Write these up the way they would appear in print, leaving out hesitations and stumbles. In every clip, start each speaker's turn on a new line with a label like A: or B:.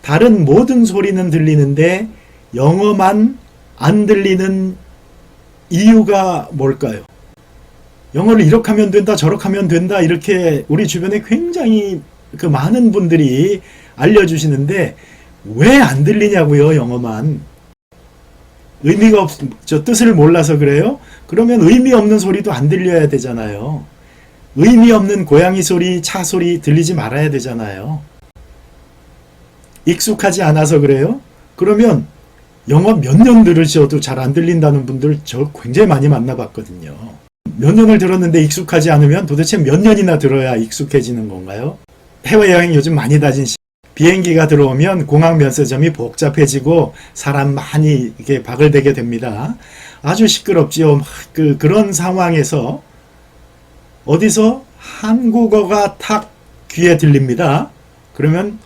A: 다른 모든 소리는 들리는데 영어만 안 들리는 이유가 뭘까요? 영어를 이렇게 하면 된다, 저렇게 하면 된다, 이렇게 우리 주변에 굉장히 많은 분들이 알려주시는데 왜 안 들리냐고요, 영어만. 의미가 없죠. 뜻을 몰라서 그래요? 그러면 의미 없는 소리도 안 들려야 되잖아요. 의미 없는 고양이 소리, 차 소리 들리지 말아야 되잖아요. 익숙하지 않아서 그래요? 그러면 영어 몇 년 들으셔도 잘 안 들린다는 분들 저 굉장히 많이 만나봤거든요. 몇 년을 들었는데 익숙하지 않으면 도대체 몇 년이나 들어야 익숙해지는 건가요? 해외여행 요즘 많이 다진 비행기가 들어오면 공항 면세점이 복잡해지고 사람 많이 이렇게 바글대게 됩니다. 아주 시끄럽지요. 그런 상황에서 어디서 한국어가 탁 귀에 들립니다. 그러면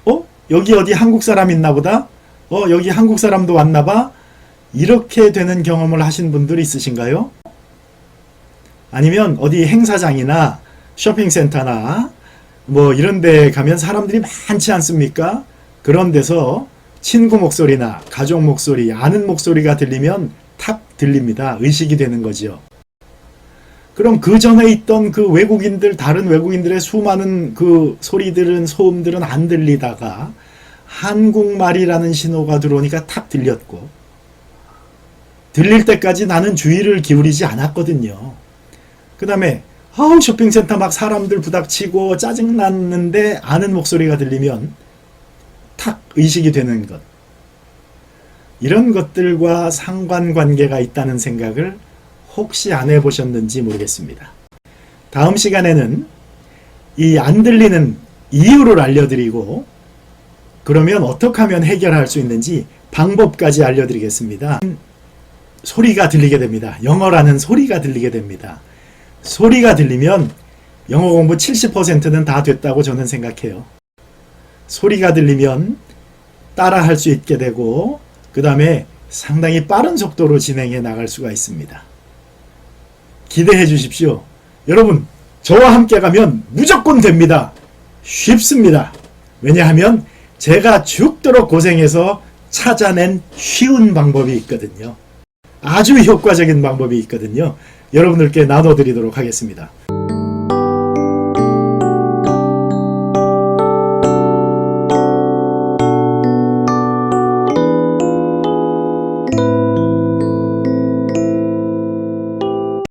A: 여기 어디 한국 사람 있나 보다. 여기 한국 사람도 왔나 봐. 이렇게 되는 경험을 하신 분들이 있으신가요? 아니면 어디 행사장이나 쇼핑센터나 뭐 이런 데 가면 사람들이 많지 않습니까? 그런 데서 친구 목소리나 가족 목소리, 아는 목소리가 들리면 탁 들립니다. 의식이 되는 거지요. 그럼 그 전에 있던 그 외국인들, 다른 외국인들의 수많은 그 소리들은, 소음들은 안 들리다가 한국말이라는 신호가 들어오니까 탁 들렸고, 들릴 때까지 나는 주의를 기울이지 않았거든요. 그 다음에 쇼핑센터 막 사람들 부닥치고 짜증났는데 아는 목소리가 들리면 탁 의식이 되는 것. 이런 것들과 상관관계가 있다는 생각을 혹시 안 해보셨는지 모르겠습니다. 다음 시간에는 이 안 들리는 이유를 알려드리고 그러면 어떻게 하면 해결할 수 있는지 방법까지 알려드리겠습니다. 소리가 들리게 됩니다. 영어라는 소리가 들리게 됩니다. 소리가 들리면 영어 공부 70%는 다 됐다고 저는 생각해요. 소리가 들리면 따라 할 수 있게 되고 그 다음에 상당히 빠른 속도로 진행해 나갈 수가 있습니다. 기대해 주십시오. 여러분, 저와 함께 가면 무조건 됩니다. 쉽습니다. 왜냐하면 제가 죽도록 고생해서 찾아낸 쉬운 방법이 있거든요. 아주 효과적인 방법이 있거든요. 여러분들께 나눠드리도록 하겠습니다.